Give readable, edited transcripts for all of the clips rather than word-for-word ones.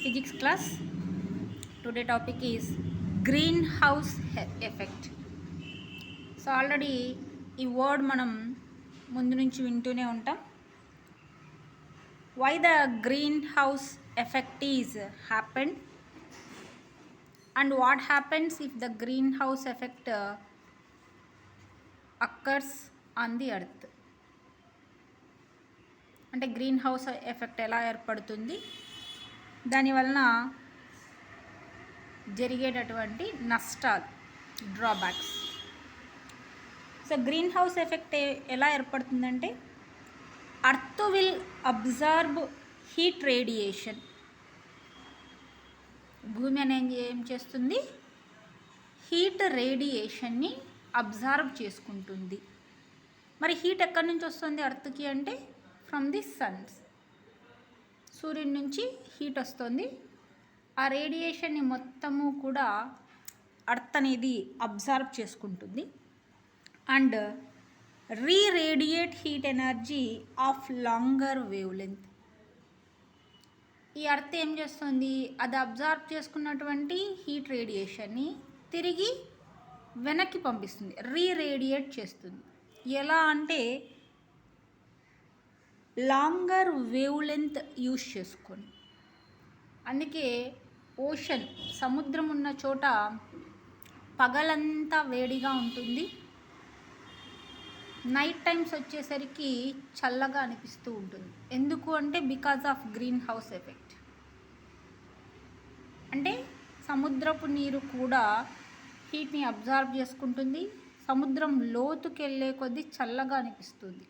physics class. Today topic is greenhouse effect. So already ఈ word మనం ముందు నుంచి వింటూనే ఉంటాం. Why the greenhouse effect is happened and what happens if the greenhouse effect occurs on the earth. అంటే greenhouse effect ఎలా ఏర్పడుతుంది, దానివలన జరిగేటటువంటి నష్టాలు, drawbacks. So greenhouse effect ఎలా ఏర్పడుతుందంటే earth will absorb heat radiation. భూమి అనేది ఏం చేస్తుంది? హీట్ రేడియేషన్ని అబ్జర్వ్ చేసుకుంటుంది. మరి హీట్ ఎక్కడి నుంచి వస్తుంది అర్త్కి అంటే ఫ్రమ్ ది సన్స్, సూర్యుడి నుంచి హీట్ వస్తుంది. ఆ రేడియేషన్ని మొత్తము కూడా అర్త్ అనేది అబ్జర్వ్ చేసుకుంటుంది and reradiate heat energy of longer wavelength. ఈ అర్త్ ఏం చేస్తుంది? అది అబ్జర్వ్ చేసుకున్నటువంటి హీట్ రేడియేషన్ని తిరిగి వెనక్కి పంపిస్తుంది, రీరేడియేట్ చేస్తుంది. ఎలా అంటే లాంగర్ వేవ్ లెంత్ యూజ్ చేసుకొని. అందుకే ఓషన్, సముద్రం ఉన్న చోట పగలంతా వేడిగా ఉంటుంది, నైట్ టైమ్స్ వచ్చేసరికి చల్లగా అనిపిస్తూ ఉంటుంది. ఎందుకు అంటే because of greenhouse effect. అంటే సముద్రపు నీరు కూడా హీట్ని అబ్జర్వ్ చేసుకుంటుంది, సముద్రం లోతుకి వెళ్ళే కొద్దీ చల్లగా అనిపిస్తుంది.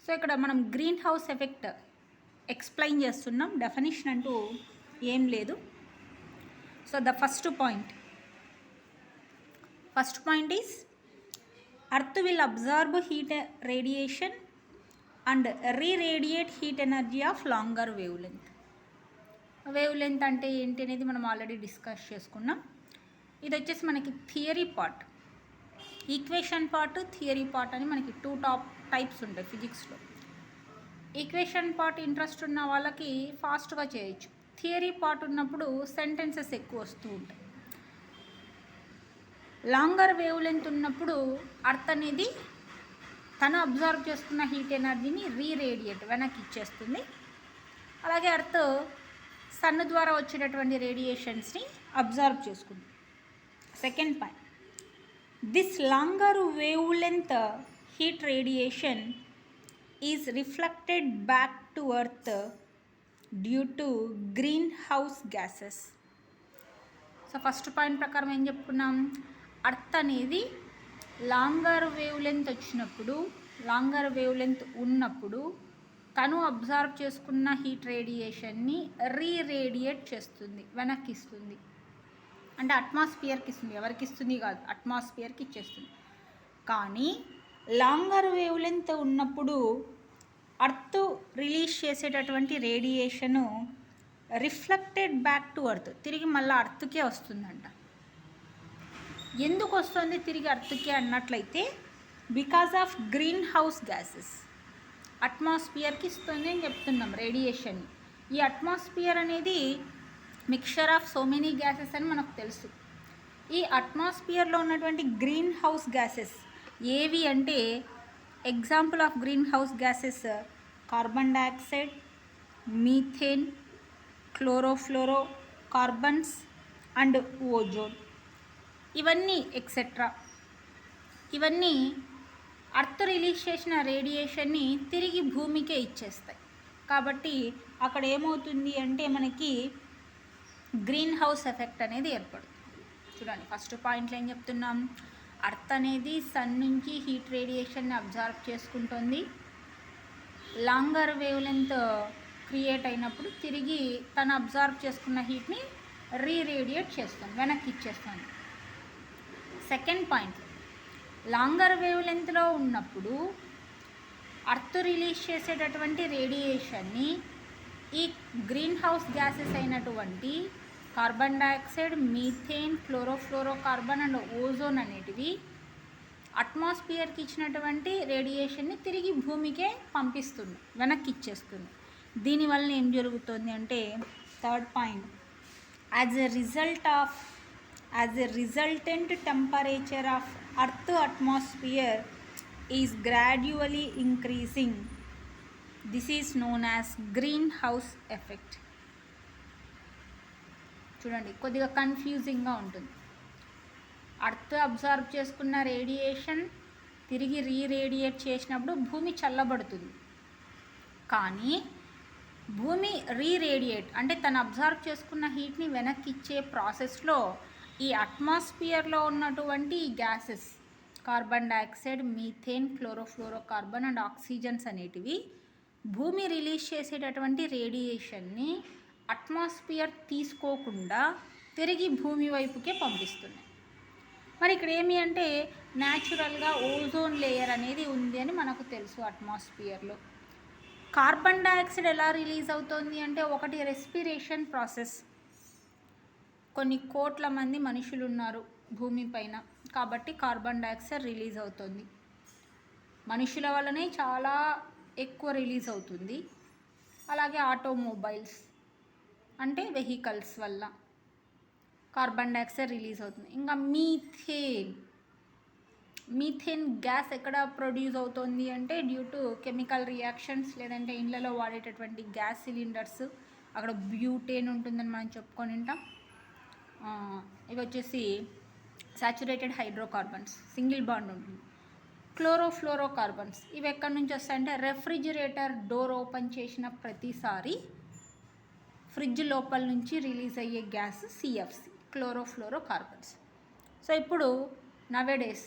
సో ఇక్కడ మనం గ్రీన్ హౌస్ ఎఫెక్ట్ ఎక్స్ప్లెయిన్ చేస్తున్నాం, డెఫినిషన్ అంటూ ఏం లేదు. So the first point is earth will absorb heat radiation and reradiate heat energy of longer wavelength. Wavelength అంటే ఏంటి అనేది మనం ఆల్రెడీ డిస్కస్ చేసుకున్నాం. ఇది వచ్చేసి మనకి theory part, equation part, theory part అని మనకి టూ టైప్స్ ఉంటాయి ఫిజిక్స్లో. ఈక్వేషన్ పార్ట్ ఇంట్రెస్ట్ ఉన్న వాళ్ళకి ఫాస్ట్గా చేయొచ్చు. థియరీ పార్ట్ ఉన్నప్పుడు సెంటెన్సెస్ ఎక్కువ వస్తూ ఉంటాయి. లాంగర్ వేవ్ లెంత్ ఉన్నప్పుడు అర్త్ అనేది తను అబ్జర్వ్ చేసుకున్న హీట్ ఎనర్జీని రీరేడియేట్ వెనక్కి ఇచ్చేస్తుంది. అలాగే అర్త్ సన్ ద్వారా వచ్చేటటువంటి రేడియేషన్స్ని అబ్జర్వ్ చేసుకుంది. Second point, this longer wave length heat radiation is reflected back to earth due to greenhouse gases. So first point ప్రకారం ఏం చెప్పుకున్నాం? అర్త్ అనేది లాంగర్ వేవ్ లెంత్ వచ్చినప్పుడు, లాంగర్ వేవ్ లెంత్ ఉన్నప్పుడు తను అబ్జర్వ్ చేసుకున్న హీట్ రేడియేషన్ని రీరేడియేట్ చేస్తుంది, వెనక్కి ఇస్తుంది. అంటే అట్మాస్ఫియర్కి ఇస్తుంది, ఎవరికి ఇస్తుంది కాదు, అట్మాస్ఫియర్కి ఇచ్చేస్తుంది. కానీ లాంగర్ వేవ్ లెంత్ ఉన్నప్పుడు అర్త్ రిలీజ్ చేసేటటువంటి radiation reflected back to earth, తిరిగి మళ్ళీ అర్త్కే వస్తుందంట. ఎందుకు వస్తుంది తిరిగి అర్త్కే అన్నట్లయితే because of greenhouse gases. అట్మాస్ఫియర్కి ఇస్తుంది అని చెప్తున్నాం రేడియేషన్. ఈ అట్మాస్ఫియర్ అనేది mixture of so many gases అని మనకు తెలుసు. ఈ అట్మాస్ఫియర్లో ఉన్నటువంటి గ్రీన్ హౌస్ గ్యాసెస్ ఏవి అంటే, example of greenhouse gases carbon dioxide, methane, chlorofluoro carbons and ozone. ఇవన్నీ ఎక్సెట్రా. ఇవన్నీ అర్త్ రిలీజ్ చేసిన రేడియేషన్ని తిరిగి భూమికే ఇచ్చేస్తాయి. కాబట్టి అక్కడ ఏమవుతుంది అంటే మనకి గ్రీన్ హౌస్ ఎఫెక్ట్ అనేది ఏర్పడుతుంది. చూడండి, ఫస్ట్ పాయింట్లో ఏం చెప్తున్నాం? అర్త్ అనేది సన్ నుంచి హీట్ రేడియేషన్ని అబ్జర్వ్ చేసుకుంటుంది. లాంగర్ వేవ్ లెంత్ క్రియేట్ అయినప్పుడు తిరిగి తను అబ్జర్వ్ చేసుకున్న హీట్ని రీరేడియేట్ చేస్తుంది, వెనక్కి ఇచ్చేస్తుంది. సెకండ్ పాయింట్, లాంగర్ వేవ్ లెంత్లో ఉన్నప్పుడు అర్త్ రిలీజ్ చేసేటటువంటి రేడియేషన్ని ఈ గ్రీన్ హౌస్ గ్యాసెస్ అయినటువంటి carbon dioxide, methane, chlorofluoro carbon and ozone అనేటివి అట్మాస్ఫియర్కి ఇచ్చినటువంటి రేడియేషన్ని తిరిగి భూమికే పంపిస్తుంది, వెనక్కి ఇచ్చేస్తుంది. దీనివల్ల ఏం జరుగుతుంది అంటే third point, as a resultant temperature of earth atmosphere is gradually increasing. This is known as greenhouse effect. చూడండి, కొద్దిగా కన్ఫ్యూజింగ్గా ఉంటుంది. అర్త్ అబ్జర్వ్ చేసుకున్న రేడియేషన్ తిరిగి రీరేడియేట్ చేసినప్పుడు భూమి చల్లబడుతుంది. కానీ భూమి రీరేడియేట్ అంటే తను అబ్జర్వ్ చేసుకున్న హీట్ని వెనక్కి ఇచ్చే ప్రాసెస్లో ఈ అట్మాస్ఫియర్లో ఉన్నటువంటి gases carbon dioxide, methane, chlorofluorocarbon and oxygens అనేటివి భూమి రిలీజ్ చేసేటటువంటి రేడియేషన్ని అట్మాస్ఫియర్ తీసుకోకుండా తిరిగి భూమి వైపుకే పంపిస్తున్నాయి. మరి ఇక్కడ ఏమి అంటే న్యాచురల్గా ఓజోన్ లేయర్ అనేది ఉంది అని మనకు తెలుసు. అట్మాస్ఫియర్లో కార్బన్ డైఆక్సైడ్ ఎలా రిలీజ్ అవుతుంది అంటే ఒకటి రెస్పిరేషన్ ప్రాసెస్. కొన్ని కోట్ల మంది మనుషులు ఉన్నారు భూమిపైన, కాబట్టి కార్బన్ డైఆక్సైడ్ రిలీజ్ అవుతుంది. మనుషుల వల్లనే చాలా ఎక్కువ రిలీజ్ అవుతుంది. అలాగే ఆటోమొబైల్స్ అంటే వెహికల్స్ వల్ల కార్బన్ డైఆక్సైడ్ రిలీజ్ అవుతుంది. ఇంకా మీథేన్ గ్యాస్ ఎక్కడ ప్రొడ్యూస్ అవుతుంది అంటే డ్యూ టు కెమికల్ రియాక్షన్స్, లేదంటే ఇండ్లలో వాడేటటువంటి గ్యాస్ సిలిండర్స్, అక్కడ బ్యూటేన్ ఉంటుందని మనం చెప్పుకొని ఉంటాం. ఇవి వచ్చేసి సాచురేటెడ్ హైడ్రోకార్బన్స్, సింగిల్ బాండ్ ఉంటుంది. క్లోరోఫ్లోరోకార్బన్స్ ఇవి ఎక్కడి నుంచి వస్తాయంటే రెఫ్రిజిరేటర్ డోర్ ఓపెన్ చేసిన ప్రతిసారి ఫ్రిడ్జ్ లోపల నుంచి రిలీజ్ అయ్యే గ్యాస్ సిఎఫ్సి, క్లోరోఫ్లోరోకార్బన్స్. సో ఇప్పుడు నవేడేస్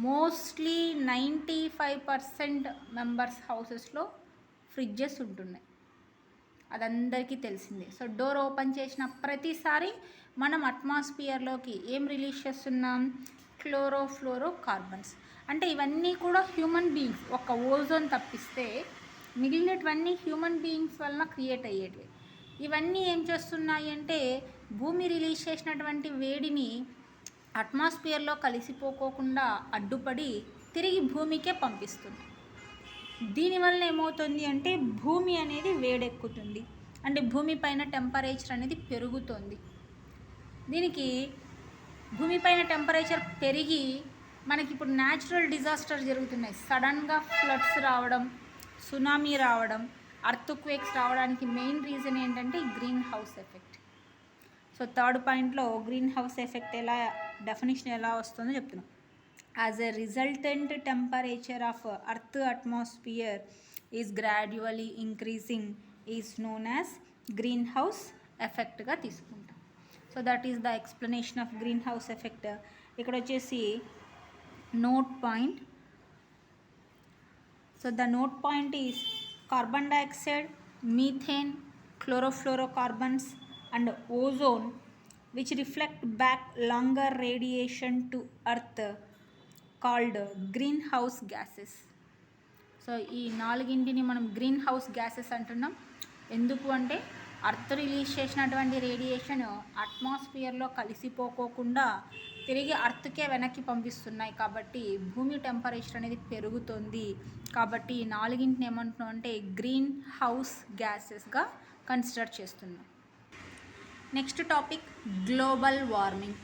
మోస్ట్లీ 95% మెంబర్స్ హౌసెస్లో ఫ్రిడ్జెస్ ఉంటున్నాయి, అది అందరికీ తెలిసిందే. సో డోర్ ఓపెన్ చేసిన ప్రతిసారి మనం అట్మాస్ఫియర్లోకి ఏం రిలీజ్ చేస్తున్నాం? క్లోరోఫ్లోరోకార్బన్స్. అంటే ఇవన్నీ కూడా హ్యూమన్ బీయింగ్స్, ఒక ఓజోన్ తప్పిస్తే మిగిలినటువన్నీ హ్యూమన్ బీయింగ్స్ వలన క్రియేట్ అయ్యేటివి. ఇవన్నీ ఏం చేస్తున్నాయి అంటే భూమి రిలీజ్ చేసినటువంటి వేడిని అట్మాస్ఫియర్లో కలిసిపోకోకుండా అడ్డుపడి తిరిగి భూమికే పంపిస్తుంది. దీనివల్ల ఏమవుతుంది అంటే భూమి అనేది వేడెక్కుతుంది, అంటే భూమిపైన టెంపరేచర్ అనేది పెరుగుతుంది. దీనికి భూమిపైన టెంపరేచర్ పెరిగి మనకి ఇప్పుడు న్యాచురల్ డిజాస్టర్ జరుగుతున్నాయి. సడన్గా ఫ్లడ్స్ రావడం, సునామీ రావడం, అర్త్క్వేక్స్ రావడానికి మెయిన్ రీజన్ ఏంటంటే greenhouse effect. So third పాయింట్లో గ్రీన్ హౌస్ ఎఫెక్ట్ ఎలా డెఫినేషన్ ఎలా వస్తుందో చెప్తున్నాం. As a resultant temperature of earth atmosphere is gradually increasing is known as greenhouse ఎఫెక్ట్గా తీసుకుంటాం. So that is the explanation of greenhouse effect. ఇక్కడ వచ్చేసి note point. So the note point is carbon dioxide, methane, chlorofluorocarbons and ozone which reflect back longer radiation to earth called greenhouse gases. So ఈ నాలుగింటిని మనం greenhouse gases అంటున్నాం. ఎందుకు అంటే earth release చేసినటువంటి radiation అట్మాస్ఫియర్లో కలిసిపోకోకుండా తిరిగి అర్త్కే వెనక్కి పంపిస్తున్నాయి, కాబట్టి భూమి టెంపరేచర్ అనేది పెరుగుతుంది. కాబట్టి ఈ నాలుగింటిని ఏమంటున్నాం అంటే గ్రీన్ హౌస్ గ్యాసెస్గా కన్సిడర్ చేస్తున్నాం. Next topic global warming.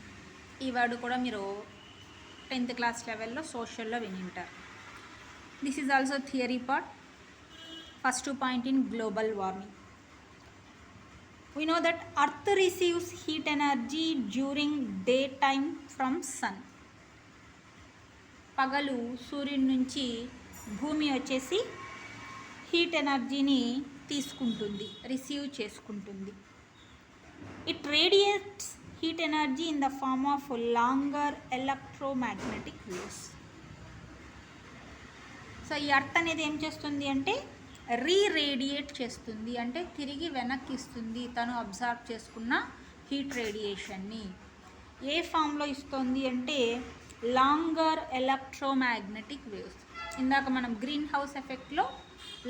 ఈ వర్డ్ కూడా మీరు 10th క్లాస్ లెవెల్లో సోషల్లో వినింటారు. This is also theory part. First point in global warming. We know that earth receives heat energy during daytime from sun. పగలు సూర్యుని నుంచి భూమి వచ్చేసి హీట్ ఎనర్జీని తీసుకుంటుంది, రిసీవ్ చేసుకుంటుంది. It radiates heat energy in the form of longer electromagnetic waves. So ఈ earth అనేది ఏం చేస్తుంది అంటే రీరేడియేట్ చేస్తుంది, అంటే తిరిగి వెనక్కి ఇస్తుంది తను అబ్జర్వ్ చేసుకున్న హీట్ రేడియేషన్ని. ఏ ఫామ్లో ఇస్తుంది అంటే లాంగర్ ఎలక్ట్రోమాగ్నెటిక్ వేవ్స్. ఇందాక మనం గ్రీన్ హౌస్ ఎఫెక్ట్లో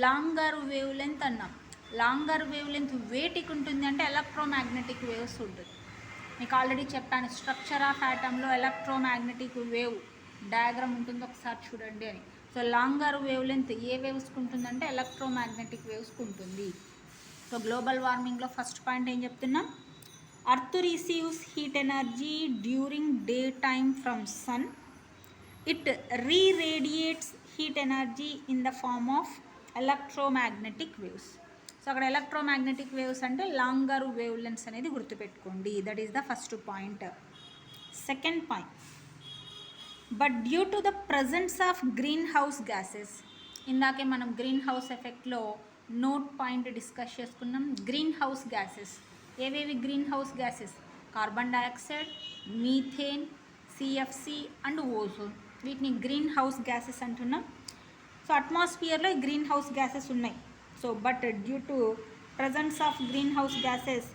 లాంగర్ వేవ్ లెంత్ అన్నాం. లాంగర్ వేవ్ లెంత్ వేటికి ఉంటుంది అంటే ఎలక్ట్రోమాగ్నెటిక్ వేవ్స్ ఉంటుంది. మీకు ఆల్రెడీ చెప్పాను స్ట్రక్చర్ ఆఫ్ యాటంలో ఎలక్ట్రోమాగ్నెటిక్ వేవ్ డయాగ్రామ్ ఉంటుంది, ఒకసారి చూడండి అని. సో లాంగర్ వేవ్ లెంత్ ఏ వేవ్స్కి ఉంటుందంటే ఎలక్ట్రోమాగ్నెటిక్ వేవ్స్కి ఉంటుంది. సో గ్లోబల్ వార్మింగ్లో ఫస్ట్ పాయింట్ ఏం చెప్తున్నాం, earth receives heat energy during day time from sun, it reradiates heat energy in the form of electromagnetic waves. So అక్కడ ఎలక్ట్రోమాగ్నెటిక్ వేవ్స్ అంటే లాంగర్ వేవ్ లెన్స్ అనేది గుర్తుపెట్టుకోండి. That is the first point. Second point, but due to the presence of greenhouse gases, ఇందాకే మనం greenhouse ఎఫెక్ట్లో note point discuss చేసుకున్నాం. Greenhouse gases ఏవేవి? Greenhouse gases carbon dioxide, methane, CFC and ozone. వీటిని greenhouse gases అంటున్నాం. So అట్మాస్ఫియర్లో greenhouse gases ఉన్నాయి. So but due to presence of greenhouse gases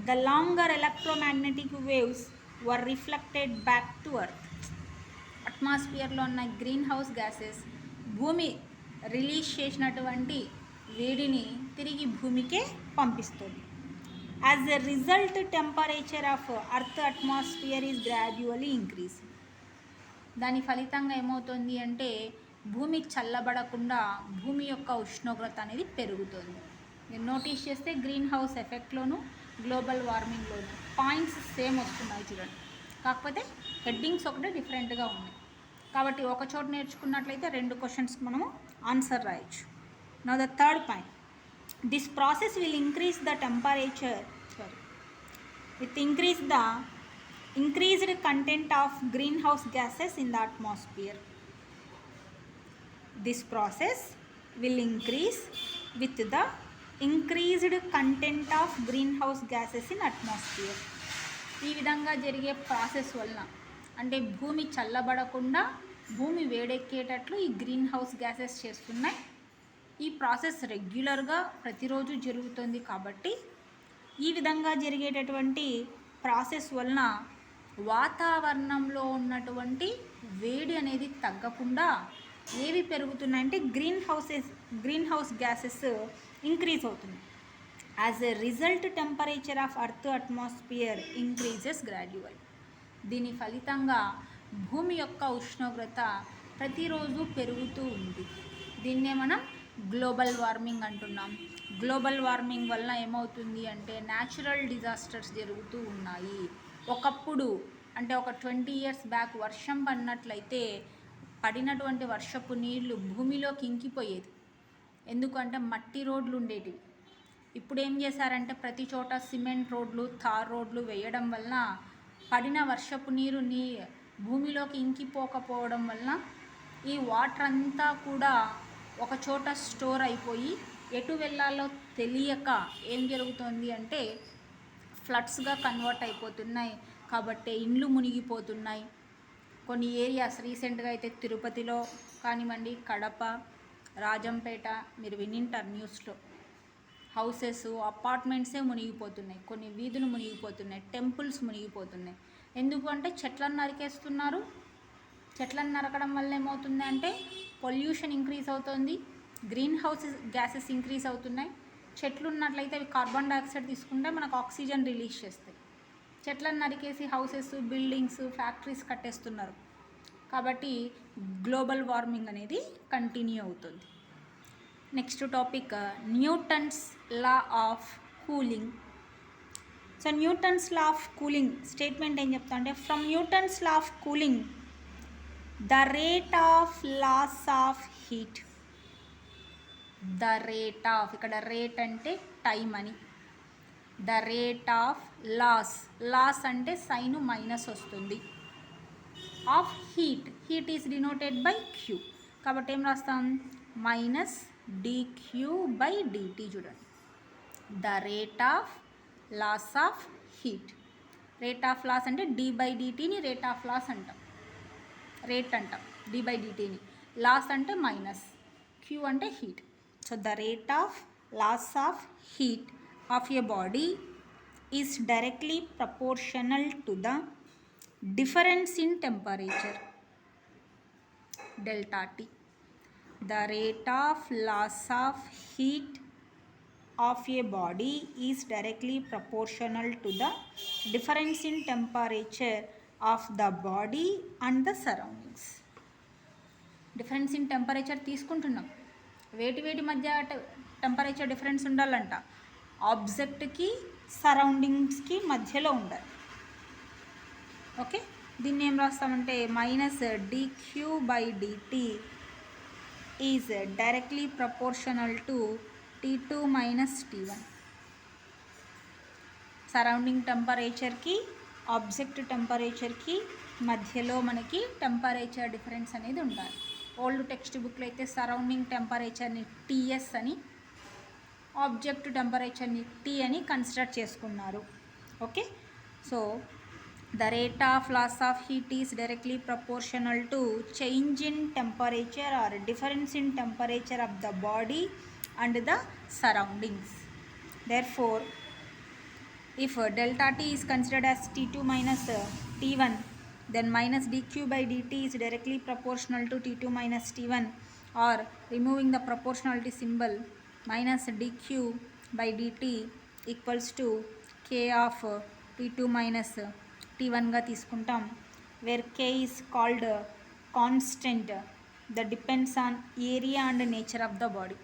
the longer electromagnetic waves were reflected back to earth. అట్మాస్ఫియర్లో ఉన్న greenhouse gases భూమి release చేసినటువంటి వేడిని తిరిగి భూమికే పంపిస్తుంది. As a result temperature of earth atmosphere is gradually increase. దాని ఫలితంగా ఏమవుతుంది అంటే భూమి చల్లబడకుండా భూమి యొక్క ఉష్ణోగ్రత అనేది పెరుగుతుంది. మీరు నోటీస్ చేస్తే గ్రీన్ హౌస్ ఎఫెక్ట్లోను గ్లోబల్ వార్మింగ్లోను పాయింట్స్ సేమ్ వస్తున్నాయి చూడండి, కాకపోతే హెడ్డింగ్స్ ఒకటే డిఫరెంట్గా ఉన్నాయి. కాబట్టి ఒక చోట నేర్చుకున్నట్లయితే రెండు క్వశ్చన్స్కి మనము ఆన్సర్ రాయొచ్చు. Now the third point, this process will increase the temperature increased content of greenhouse gases in the atmosphere. This process will increase with the increased content of greenhouse gases in atmosphere. ఈ విధంగా జరిగే process వలన అంటే భూమి చల్లబడకుండా భూమి వేడెక్కేటట్లు ఈ green house gases చేస్తున్నాయి. ఈ ప్రాసెస్ రెగ్యులర్గా ప్రతిరోజు జరుగుతుంది. కాబట్టి ఈ విధంగా జరిగేటటువంటి ప్రాసెస్ వలన వాతావరణంలో ఉన్నటువంటి వేడి అనేది తగ్గకుండా ఏవి పెరుగుతున్నాయంటే గ్రీన్ హౌస్ గ్యాసెస్ ఇంక్రీజ్ అవుతున్నాయి. As a result temperature of earth atmosphere increases gradual. దీని ఫలితంగా భూమి యొక్క ఉష్ణోగ్రత ప్రతిరోజు పెరుగుతూ ఉంది. దీన్నే మనం గ్లోబల్ వార్మింగ్ అంటున్నాం. గ్లోబల్ వార్మింగ్ వలన ఏమవుతుంది అంటే న్యాచురల్ డిజాస్టర్స్ జరుగుతూ ఉన్నాయి. ఒకప్పుడు అంటే ఒక 20 years బ్యాక్ వర్షం పడినట్లయితే పడినటువంటి వర్షపు నీళ్లు భూమిలోకి ఇంకిపోయేది. ఎందుకంటే మట్టి రోడ్లు ఉండేటివి. ఇప్పుడు ఏం చేశారంటే ప్రతి చోట సిమెంట్ రోడ్లు, తార్ రోడ్లు వేయడం వలన పడిన వర్షపు నీరు భూమిలోకి ఇంకిపోకపోవడం వలన ఈ వాటర్ అంతా కూడా ఒక చోట స్టోర్ అయిపోయి ఎటు వెళ్ళాలో తెలియక ఏం జరుగుతుంది అంటే ఫ్లడ్స్గా కన్వర్ట్ అయిపోతున్నాయి. కాబట్టి ఇండ్లు మునిగిపోతున్నాయి. కొన్ని ఏరియాస్ రీసెంట్గా అయితే తిరుపతిలో కానివ్వండి, కడప, రాజంపేట మీరు వినింటారు న్యూస్లో, హౌసెస్ అపార్ట్మెంట్సే మునిగిపోతున్నాయి. కొన్ని వీధులు మునిగిపోతున్నాయి, టెంపుల్స్ మునిగిపోతున్నాయి. ఎందుకు అంటే చెట్లను నరికేస్తున్నారు. చెట్లను నరకడం వల్ల ఏమవుతుంది అంటే పొల్యూషన్ ఇంక్రీజ్ అవుతుంది, గ్రీన్ హౌస్ గ్యాసెస్ ఇంక్రీజ్ అవుతున్నాయి. చెట్లు ఉన్నట్లయితే అవి కార్బన్ డైఆక్సైడ్ తీసుకుంటే మనకు ఆక్సిజన్ రిలీజ్ చేస్తాయి. చెట్లను నరికేసి హౌసెస్, బిల్డింగ్స్, ఫ్యాక్టరీస్ కట్టేస్తున్నారు. కాబట్టి గ్లోబల్ వార్మింగ్ అనేది కంటిన్యూ అవుతుంది. Next topic Newton's law of cooling. So Newton's law of cooling statement ఏం చెప్తా అంటే from Newton's law of cooling the rate of loss of heat. The rate of, ఇక్కడ rate అంటే time అని, the rate of loss అంటే sign minus వస్తుంది, of heat is denoted by Q. కాబట్టి ఏం రాస్తాం మైనస్ dq బై dt. చూడండి, the rate of loss of heat. Rate of loss అంటే d బై dtని రేట్ ఆఫ్ లాస్ అంటాం, రేట్ అంటాం d బై dtని. లాస్ అంటే మైనస్, క్యూ అంటే heat. So the rate of loss of heat of a body is directly proportional to the difference in temperature delta T. The rate of loss of heat of a body is directly proportional to the difference in temperature of the body and the surroundings. Difference in temperature తీసుకుంటున్నాం. వేటి మధ్య temperature difference ఉండాలంట, ఆబ్జెక్ట్కి సరౌండింగ్స్కి మధ్యలో ఉండాలి. Okay, దీన్ని ఏం రాస్తామంటే -dq/dt is directly proportional to T2 - T1. Surrounding టెంపరేచర్కి ఆబ్జెక్ట్ టెంపరేచర్కి మధ్యలో మనకి టెంపరేచర్ డిఫరెన్స్ అనేది ఉండాలి. ఓల్డ్ టెక్స్ట్ బుక్లో అయితే సరౌండింగ్ టెంపరేచర్ని TS అని, ఆబ్జెక్ట్ టెంపరేచర్ని T అని కన్సిడర్ చేసుకున్నారు. Okay, so the rate of loss of heat is directly proportional to change in temperature or difference in temperature of the body and the surroundings. Therefore, if delta T is considered as T2 minus T1, then -dq/dt is directly proportional to T2 minus T1, or removing the proportionality symbol, -dq/dt equals to k of T2 minus T1 గా తీసుకుంటాం, where k is called constant that depends on area and nature of the body.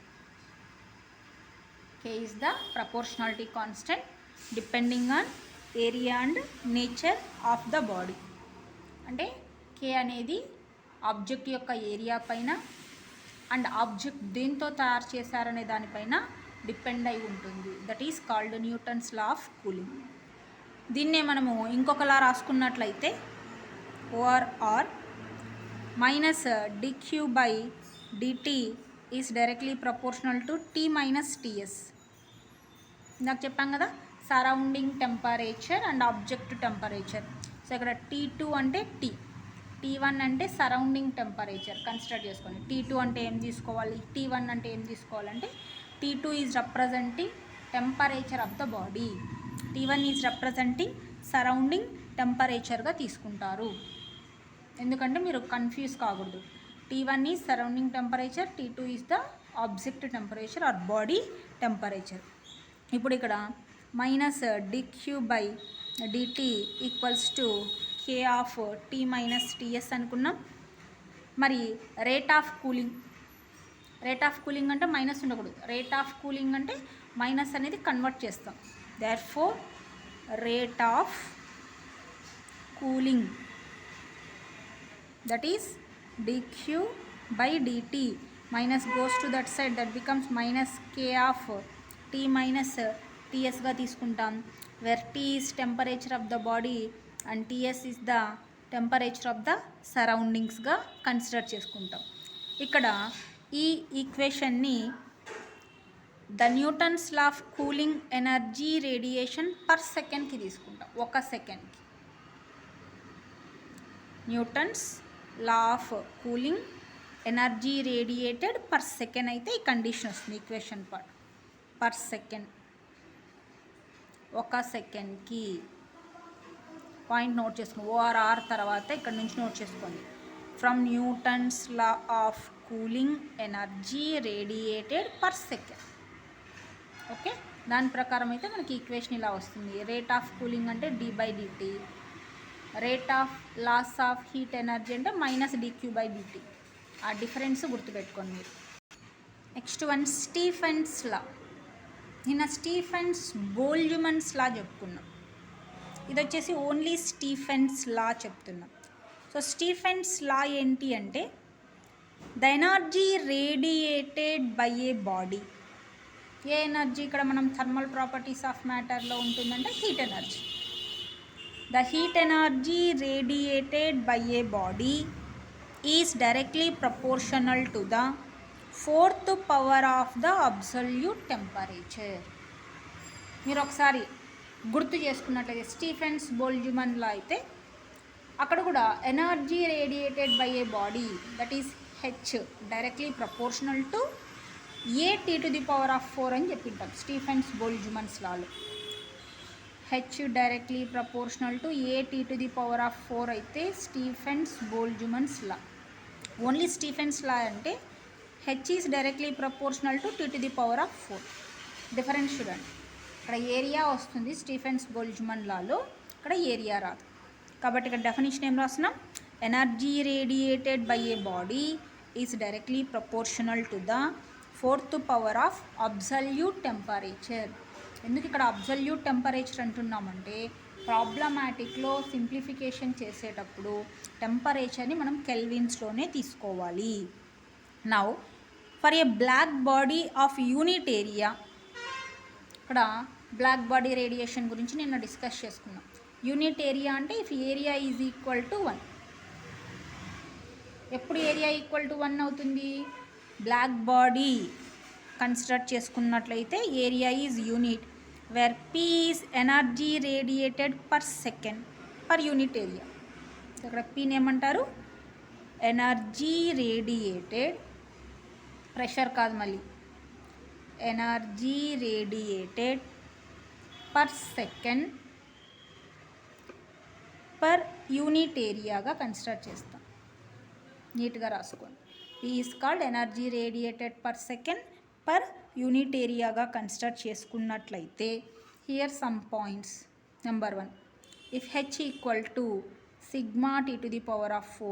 K is the proportionality constant depending on area and nature of the body. అంటే K అనేది object యొక్క area పైన and object దేంతో తయారు చేశారనే దానిపైన depend అయి ఉంటుంది. That is called Newton's law of cooling. దీన్నే మనము ఇంకొకలా రాసుకున్నట్లయితే OR -dq/dt is directly proportional to T minus TS. ఇందాక చెప్పాం కదా, surrounding temperature and object temperature. So ఇక్కడ T2 అంటే T, T1 అంటే సరౌండింగ్ టెంపరేచర్ కన్సిడర్ చేసుకొని, T2 అంటే ఏం తీసుకోవాలి, T1 అంటే ఏం తీసుకోవాలంటే T2 is representing temperature of the body, T1 is representing surrounding టెంపరేచర్గా తీసుకుంటారు. ఎందుకంటే మీరు కన్ఫ్యూజ్ కాకూడదు. T1 is surrounding temperature, T2 is the object temperature or body temperature. ఇప్పుడు ఇక్కడ -dq/dt equals to k of T minus TS అనుకున్నాం. మరి rate of cooling అంటే మైనస్ ఉండకూడదు, రేట్ ఆఫ్ కూలింగ్ అంటే మైనస్ అనేది కన్వర్ట్ చేస్తాం. Therefore rate of cooling that is dq/dt, minus goes to that side, that becomes -k of T minus TSగా తీసుకుంటాం, where T is temperature of the body and TS is the temperature of the సరౌండింగ్స్గా consider చేసుకుంటాం. ఇక్కడ ఈ ఈక్వేషన్ని the Newton's law of cooling energy radiation per సెకండ్కి తీసుకుంటాం. ఒక సెకండ్కి Newton's law of cooling energy radiated per second అయితే ఈ కండిషన్ వస్తుంది. ఈక్వేషన్ పార్ట్ పర్ సెకండ్, ఒక సెకండ్కి. పాయింట్ నోట్ చేసుకోండి, OR తర్వాత ఇక్కడ నుంచి నోట్ చేసుకోండి. From Newton's law of cooling energy radiated per second. Okay, దాని ప్రకారం అయితే మనకి ఈక్వేషన్ ఇలా వస్తుంది. రేట్ ఆఫ్ కూలింగ్ అంటే d/dt, rate of loss of heat energy అంటే -dq/dt. ఆ డిఫరెన్స్ గుర్తుపెట్టుకోండి మీరు. Next one Stefan's law. నిన్న స్టీఫెన్స్ బోల్ట్జ్మాన్ లా చెప్పుకున్నాం, ఇది వచ్చేసి ఓన్లీ స్టీఫెన్స్ లా చెప్తున్నాం. సో స్టీఫెన్స్ లా ఏంటి అంటే the energy radiated by a body. A energy ఇక్కడ మనం థర్మల్ ప్రాపర్టీస్ ఆఫ్ మ్యాటర్లో ఉంటుందంటే heat energy. The heat energy radiated by a body is directly proportional to the 4th power of the absolute temperature. మీరు ఒకసారి గుర్తు చేసుకున్నట్లయితే Stephens Boltzmann లా అయితే అక్కడ కూడా energy radiated by a body that is H directly proportional to T⁴ అని చెప్పింటాం Stephens బోల్ట్జ్మాన్స్ Lalo. H directly proportional to T⁴ అయితే Stephens బోల్ట్జ్మాన్స్ లా. Only Stefan's లా అంటే H is directly proportional to T⁴. Difference చూడండి, ఇక్కడ area వస్తుంది Stephens Boltzmann లాలో, ఇక్కడ area రాదు. కాబట్టి ఇక్కడ డెఫినేషన్ ఏం రాస్తున్నాం, energy radiated by a body is directly proportional to the 4th power of absolute temperature. ఎందుకు ఇక్కడ అబ్సల్యూట్ టెంపరేచర్ అంటున్నామంటే ప్రాబ్లమాటిక్లో సింప్లిఫికేషన్ చేసేటప్పుడు టెంపరేచర్ని మనం కెల్విన్స్లోనే తీసుకోవాలి. Now for a black body of unit area, ఇక్కడ బ్లాక్ బాడీ రేడియేషన్ గురించి నిన్న డిస్కస్ చేసుకున్నాం. యూనిట్ ఏరియా అంటే if area is equal to 1. ఎప్పుడు ఏరియా ఈక్వల్ టు 1 అవుతుంది? బ్లాక్ బాడీ కన్స్ట్రక్ట్ చేసుకున్నట్లయితే area is unit wear P is energy radiated per second per unit area. ఇక్కడ Pని ఏమంటారు? ఎనర్జీ రేడియేటెడ్, ప్రెషర్ కాదు మళ్ళీ, energy radiated per second per unit ఏరియాగా consider చేస్తాం. నీట్గా రాసుకోండి. P is called energy radiated per second per unit ఏరియాగా కన్సిడర్ చేసుకున్నట్లయితే here some points. Number 1, if H equal to sigma T⁴,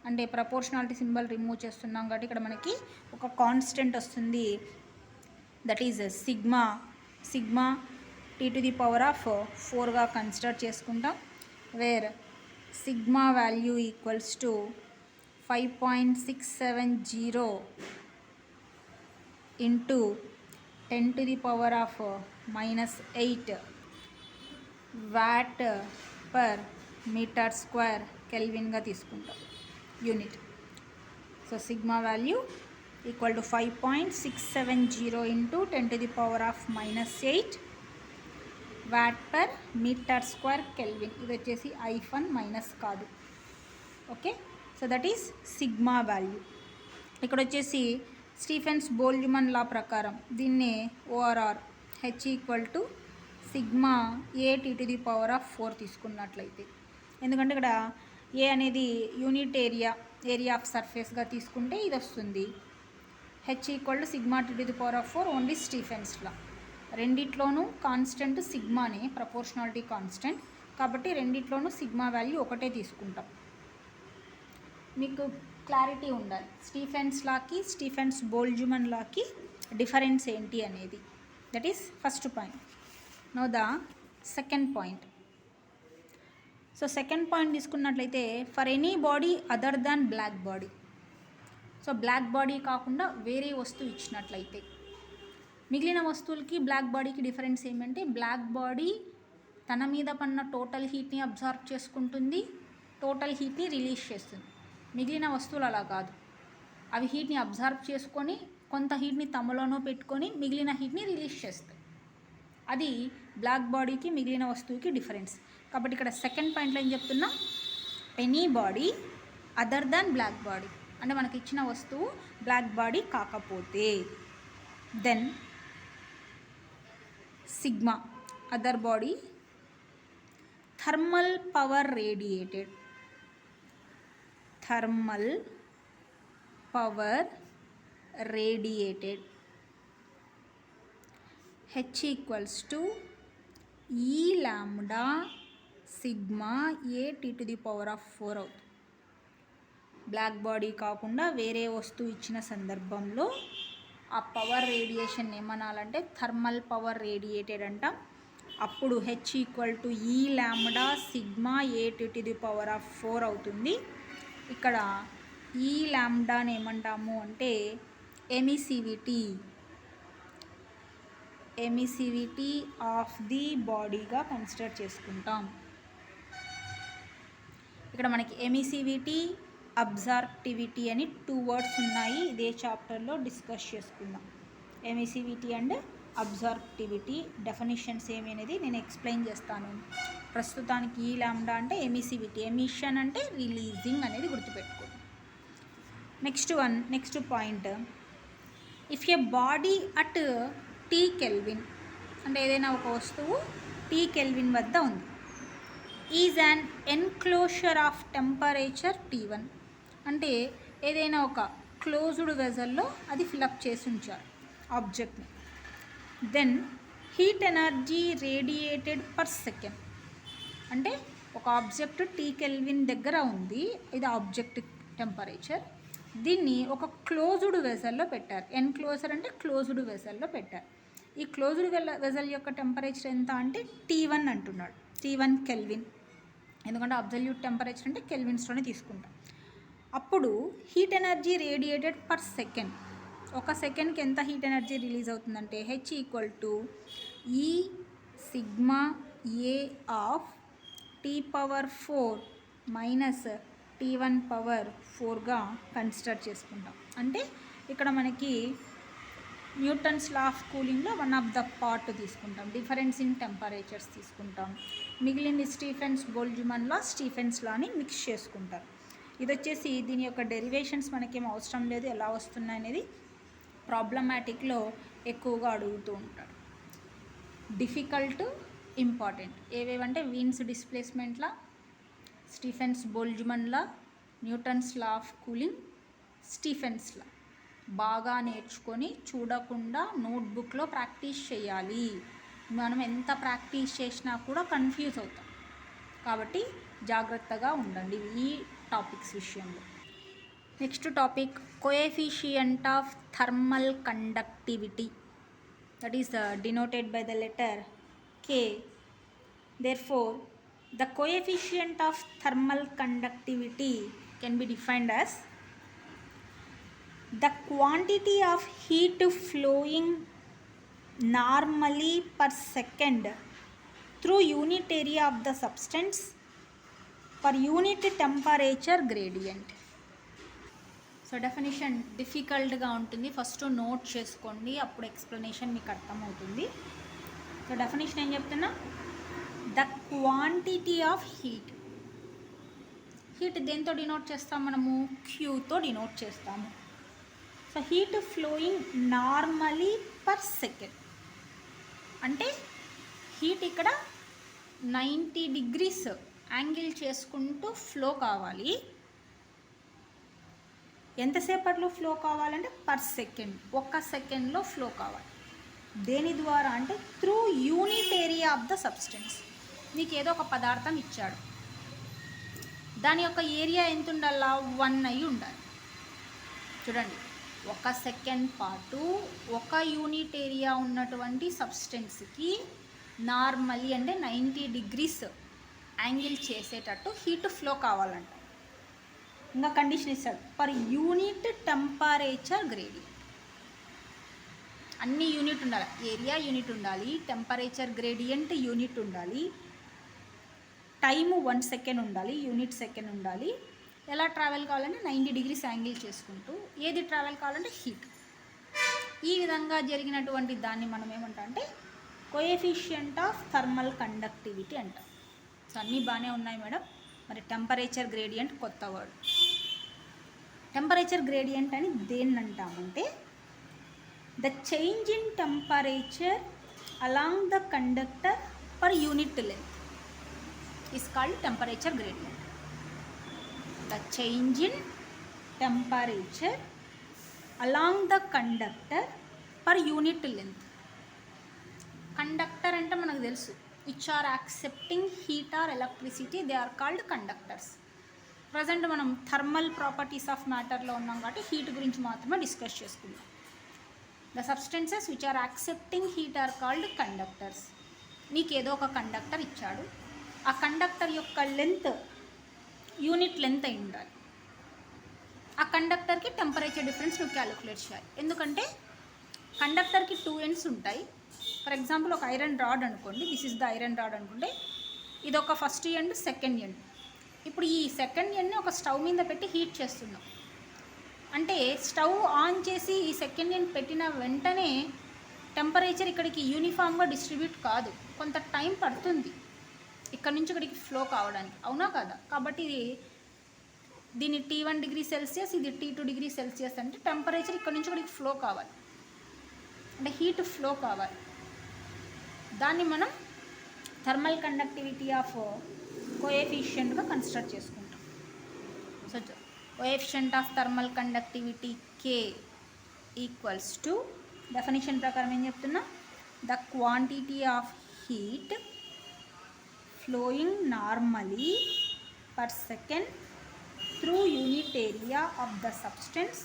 అంటే ప్రపోర్షనాలిటీ సింబల్ రిమూవ్ చేస్తున్నాం కాబట్టి ఇక్కడ మనకి ఒక కాన్స్టెంట్ వస్తుంది, దట్ ఈజ్ సిగ్మా T⁴గా కన్సిడర్ చేసుకుంటాం. Where sigma value equals to 5.670 into 10⁻⁻8 watt per metre square కెల్విన్గా తీసుకుంటాం unit. So sigma value equal to 5.670 into 10⁻⁻8 watt per metre square kelvin. ఇది వచ్చేసి ఐఫన్ మైనస్ కాదు. Okay, so that is sigma value. ఇక్కడ వచ్చేసి స్టీఫెన్స్ బోల్ట్జ్మాన్ లా ప్రకారం దీన్నే or H equal to sigma A T⁴ తీసుకున్నట్లయితే, ఎందుకంటే ఇక్కడ ఏ అనేది యూనిట్ ఏరియా ఆఫ్ సర్ఫేస్గా తీసుకుంటే ఇది వస్తుంది. H equal to sigma T⁴ only Stefan's law. రెండిట్లోనూ కాన్స్టెంట్ సిగ్మానే, ప్రపోర్షనాలిటీ కాన్స్టెంట్ కాబట్టి రెండిట్లోనూ సిగ్మా వాల్యూ ఒకటే తీసుకుంటాం. మీకు క్లారిటీ ఉండాలి స్టీఫెన్స్ లాకి స్టీఫెన్స్ బోల్ట్జ్మాన్ లాకి డిఫరెన్స్ ఏంటి అనేది. That is first point. Know the second point. So second point తీసుకున్నట్లయితే for any body other than black body, so black body కాకుండా వేరే వస్తువు ఇచ్చినట్లయితే మిగిలిన వస్తువులకి బ్లాక్ బాడీకి డిఫరెన్స్ ఏమంటే బ్లాక్ బాడీ తన మీద పడిన టోటల్ హీట్ని అబ్జార్బ్ చేసుకుంటుంది, టోటల్ హీట్ని రిలీజ్ చేస్తుంది. మిగిలిన వస్తువులు అలా కాదు, అవి హీట్ని అబ్జార్బ్ చేసుకొని కొంత హీట్ని తమలోనో పెట్టుకొని మిగిలిన హీట్ని రిలీజ్ చేస్తాయి. అది బ్లాక్ బాడీకి మిగిలిన వస్తువుకి డిఫరెన్స్. కాబట్టి ఇక్కడ సెకండ్ పాయింట్లో ఏం చెప్తున్నా, any body other than black body అంటే మనకి ఇచ్చిన వస్తువు బ్లాక్ బాడీ కాకపోతే then sigma other body thermal power radiated H equals to E lambda sigma A T⁴ అవుతుంది. బ్లాక్ బాడీ కాకుండా వేరే వస్తువు ఇచ్చిన సందర్భంలో ఆ పవర్ రేడియేషన్ ఏమనాలంటే థర్మల్ పవర్ రేడియేటెడ్ అంటాం. అప్పుడు H equal to E lambda sigma A T⁴ అవుతుంది. ఇక్కడ ఈ లాంబ్డాని ఏమంటాము అంటే ఎమిసివిటీ ఆఫ్ ది బాడీగా కన్సిడర్ చేసుకుంటాం. ఇక్కడ మనకి ఎమిసివిటీ, అబ్జార్ప్టివిటీ అని 2 వర్డ్స్ ఉన్నాయి. ఇదే చాప్టర్లో డిస్కస్ చేసుకుందాం. ఎమిసివిటీ అండ్ అబ్జార్ప్టివిటీ డెఫినిషన్స్ ఏమి అనేది నేను ఎక్స్ప్లెయిన్ చేస్తాను. ప్రస్తుతానికి ఈ లాంబ్డా అంటే ఎమిసివిటీ, ఎమిషన్ అంటే రిలీజింగ్ అనేది గుర్తుపెట్టుకోండి. Next point, if A body at T kelvin అంటే ఏదైనా ఒక వస్తువు T కెల్విన్ వద్ద ఉంది, is an enclosure of temperature T1 అంటే ఏదైనా ఒక క్లోజ్డ్ వెజల్లో అది ఫిలప్ చేసి ఉంచారు ఆబ్జెక్ట్ని. Then heat energy radiated per second అంటే ఒక ఆబ్జెక్ట్ T కెల్విన్ దగ్గర ఉంది, ఇది ఆబ్జెక్ట్ టెంపరేచర్. దీన్ని ఒక క్లోజ్డ్ వెజల్లో పెట్టారు. ఎన్క్లోజర్ అంటే క్లోజ్డ్ వెజల్లో పెట్టారు. ఈ క్లోజ్డ్ వెజల్ యొక్క టెంపరేచర్ ఎంత అంటే T1 అంటున్నాడు. T1 కెల్విన్, ఎందుకంటే అబ్సల్యూట్ టెంపరేచర్ అంటే కెల్విన్స్లోనే తీసుకుంటాం. అప్పుడు heat energy radiated per second, ఒక సెకండ్కి ఎంత హీట్ ఎనర్జీ రిలీజ్ అవుతుందంటే H = E sigma A of T⁴ minus T1⁴గా కన్సిడర్ చేసుకుంటాం. అంటే ఇక్కడ మనకి న్యూటన్స్ లా ఆఫ్ కూలింగ్లో వన్ ఆఫ్ ద పార్ట్ తీసుకుంటాం, డిఫరెన్స్ ఇన్ టెంపరేచర్స్ తీసుకుంటాం. మిగిలింది స్టీఫెన్స్ బోల్ట్జ్మాన్ లా, స్టీఫెన్స్ లాని మిక్స్ చేసుకుంటారు. ఇది వచ్చేసి దీని యొక్క డెరివేషన్స్ మనకేం అవసరం లేదు, ఎలా వస్తున్నాయి అనేది ప్రాబ్లమాటిక్లో ఎక్కువగా అడుగుతూ ఉంటాడు. డిఫికల్ట్, ఇంపార్టెంట్ ఏవేవంటే Wien's displacement law, Stefan's Boltzmann law, Newton's law of cooling, Stefan's law బాగా నేర్చుకొని చూడకుండా నోట్బుక్లో ప్రాక్టీస్ చేయాలి. మనం ఎంత ప్రాక్టీస్ చేసినా కూడా కన్ఫ్యూజ్ అవుతాం, కాబట్టి జాగ్రత్తగా ఉండండి ఈ టాపిక్స్ విషయంలో. Next topic coefficient of thermal conductivity, that is denoted by the letter K. Therefore, the coefficient of thermal conductivity can be defined as the quantity of heat flowing normally per second through unit area of the substance per unit temperature gradient. So definition డిఫికల్ట్గా ఉంటుంది, first note చేసుకోండి, అప్పుడు explanation మీకు అర్థమవుతుంది. So definition ఏం చెప్తున్నా, the quantity of heat, heat దేంతో denote చేస్తాం మనము, క్యూతో డినోట్ చేస్తాము. So heat flowing normally per second అంటే హీట్ ఇక్కడ 90 degrees యాంగిల్ చేసుకుంటూ ఫ్లో కావాలి. ఎంతసేపట్లో ఫ్లో కావాలంటే పర్ సెకండ్, ఒక్క సెకండ్లో ఫ్లో కావాలి. దేని ద్వారా అంటే through unit area of the substance. మీకు ఏదో ఒక పదార్థం ఇచ్చాడు, దాని యొక్క ఏరియా ఎంత ఉండాలా, 1 అయి ఉండాలి. చూడండి, ఒక సెకండ్ పాటు ఒక యూనిట్ ఏరియా ఉన్నటువంటి సబ్స్టెన్స్కి నార్మలీ అంటే 90 degrees యాంగిల్ చేసేటట్టు హీట్ ఫ్లో కావాలంట. ఇంకా కండిషన్ ఇస్తాడు, పర్ యూనిట్ టెంపరేచర్ గ్రేడియంట్. అన్ని యూనిట్ ఉండాలి, ఏరియా యూనిట్ ఉండాలి, టెంపరేచర్ గ్రేడియంట్ యూనిట్ ఉండాలి, టైము 1 సెకండ్ ఉండాలి, యూనిట్ సెకండ్ ఉండాలి. ఎలా ట్రావెల్ కావాలంటే 90 degrees యాంగిల్ చేసుకుంటూ, ఏది ట్రావెల్ కావాలంటే హీట్. ఈ విధంగా జరిగినటువంటి దాన్ని మనం ఏమంటాం అంటే కోఎఫిషియంట్ ఆఫ్ థర్మల్ కండక్టివిటీ అంటాం. సో అన్నీ బాగానే ఉన్నాయి మేడం. మరి టెంపరేచర్ గ్రేడియంట్ కొత్త వర్డ్. టెంపరేచర్ గ్రేడియంట్ అని దేన్ని అంటామంటే the change in temperature along the conductor per unit length is called temperature gradient. The change in temperature along the conductor per unit length. Conductor అంటే మనకు తెలుసు, which are accepting heat or electricity, they are called conductors. Present మనం thermal properties of మ్యాటర్లో ఉన్నాం కాబట్టి heat గురించి మాత్రమే discuss చేసుకుందాం. The substances which are accepting heat are called conductors. నీకు ఏదో ఒక కండక్టర్ ఇచ్చాడు, ఆ కండక్టర్ యొక్క లెంత్ యూనిట్ లెంత్ అయి ఉండాలి. ఆ కండక్టర్కి టెంపరేచర్ డిఫరెన్స్ నువ్వు క్యాలిక్యులేట్ చేయాలి. ఎందుకంటే కండక్టర్కి 2 ends ఉంటాయి. ఫర్ ఎగ్జాంపుల్ ఒక ఐరన్ రాడ్ అనుకోండి, this is the iron rod అనుకుంటే ఇది ఒక ఫస్ట్ ఎండ్, సెకండ్ ఎండ్. ఇప్పుడు ఈ సెకండ్ ఎండ్ని ఒక స్టవ్ మీద పెట్టి హీట్ చేస్తున్నాం అంటే స్టవ్ ఆన్ చేసి ఈ సెకండ్ ఎండ్ పెట్టిన వెంటనే టెంపరేచర్ ఇక్కడికి యూనిఫామ్గా డిస్ట్రిబ్యూట్ కాదు, కొంత టైం పడుతుంది ఇక్కడ నుంచి ఇక్కడికి ఫ్లో కావడానికి, అవునా కదా? కాబట్టి దీన్ని T1 degree Celsius, ఇది T2 degree Celsius అంటే టెంపరేచర్ ఇక్కడ నుంచి ఇక్కడికి ఫ్లో కావాలి, అంటే హీట్ ఫ్లో కావాలి. దాన్ని మనం థర్మల్ కండక్టివిటీ ఆఫ్ కోఎఫిషియంట్గా కన్సిడర్ చేసుకుంటాం. So coefficient of thermal conductivity K equals to, definition ప్రకారం ఏం చెప్తున్నా, the quantity of heat flowing normally per second through unit area of the substance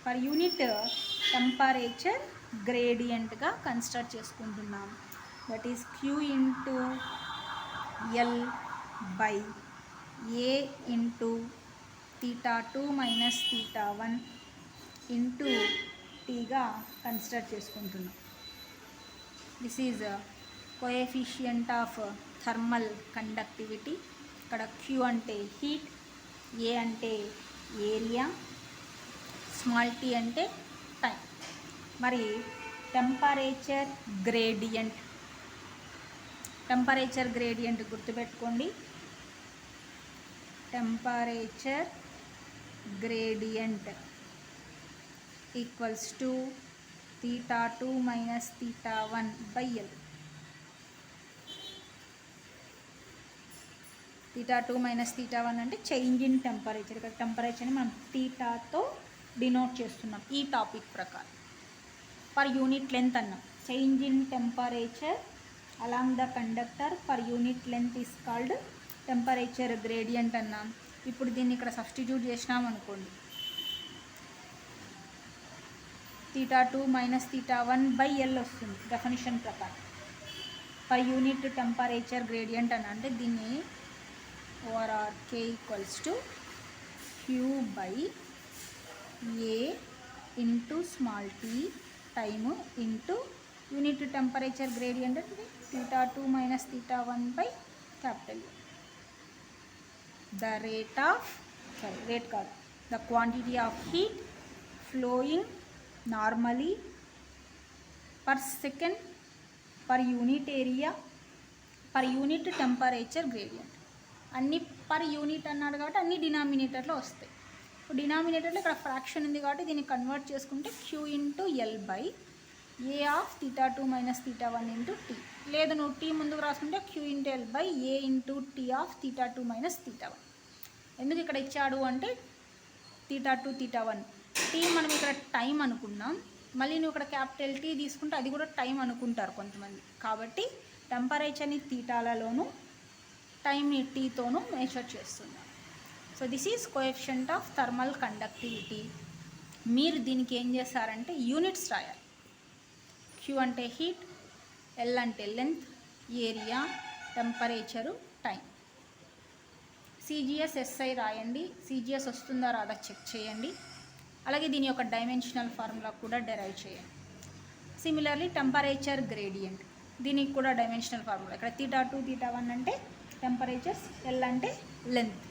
per unit temperature గ్రేడియంట్గా consider చేసుకుంటున్నాం. That is Q into L by A into θ2 minus θ1 into టీగా consider చేసుకుంటున్నాం. This is coefficient of thermal conductivity. ఇక్కడ Q అంటే హీట్, A అంటే area, small T అంటే time. మరి టెంపరేచర్ గ్రేడియంట్ గుర్తుపెట్టుకోండి. Temperature gradient equals to θ2 minus θ1 by L. θ2 minus θ1 అంటే చేంజ్ ఇన్ టెంపరేచర్. ఇక్కడ టెంపరేచర్ని మనం థీటాతో డినోట్ చేస్తున్నాం ఈ టాపిక్ ప్రకారం. పర్ యూనిట్ లెంత్ అన్నాం. Change in temperature along the conductor per unit length is called temperature gradient అన్నాం. ఇప్పుడు దీన్ని ఇక్కడ సబ్స్టిట్యూట్ చేసినాం అనుకోండి, θ2 మైనస్ θ1 బై ఎల్ వస్తుంది డెఫినిషన్ ప్రకారం. పర్ యూనిట్ టెంపరేచర్ గ్రేడియంట్ అని అంటే దీన్ని or K equals to Q by A into small T time into unit temperature gradient అంటే θ2 minus θ1 by capital A. The quantity of heat flowing normally per second per unit area per unit temperature gradient. అన్ని per unit అన్నాడు కాబట్టి అన్ని డినామినేటర్లో వస్తాయి. ఇప్పుడు డినామినేటర్లో ఇక్కడ fraction ఉంది కాబట్టి దీన్ని కన్వర్ట్ చేసుకుంటే Q into L by A of θ2 minus θ1 into T. లేదు నువ్వు టీ ముందుకు రాసుకుంటే Q into L by A into T of θ2 minus θ1. ఎందుకు ఇక్కడ ఇచ్చాడు అంటే θ2 θ1 టీ మనం ఇక్కడ టైం అనుకున్నాం. మళ్ళీ నువ్వు ఇక్కడ క్యాపిటల్ టీ తీసుకుంటే అది కూడా టైం అనుకుంటారు కొంతమంది. కాబట్టి టెంపరేచర్ని తీటాలలోనూ టైంని టీతోనూ మెజర్ చేస్తున్నాం. So this is coefficient of thermal conductivity. మీరు దీనికి ఏం చేస్తారంటే యూనిట్స్ రాయాలి. క్యూ అంటే హీట్, ఎల్ అంటే length, area, temperature, time. CGS SI రాయండి. సిజిఎస్ వస్తుందా రాదా చెక్ చేయండి. అలాగే దీని యొక్క డైమెన్షనల్ ఫార్ములా కూడా డెరైవ్ చేయండి. సిమిలర్లీ టెంపరేచర్ గ్రేడియంట్ దీనికి కూడా డైమెన్షనల్ ఫార్ములా. ఇక్కడ θ2 θ1 అంటే టెంపరేచర్స్, ఎల్ అంటే లెంత్.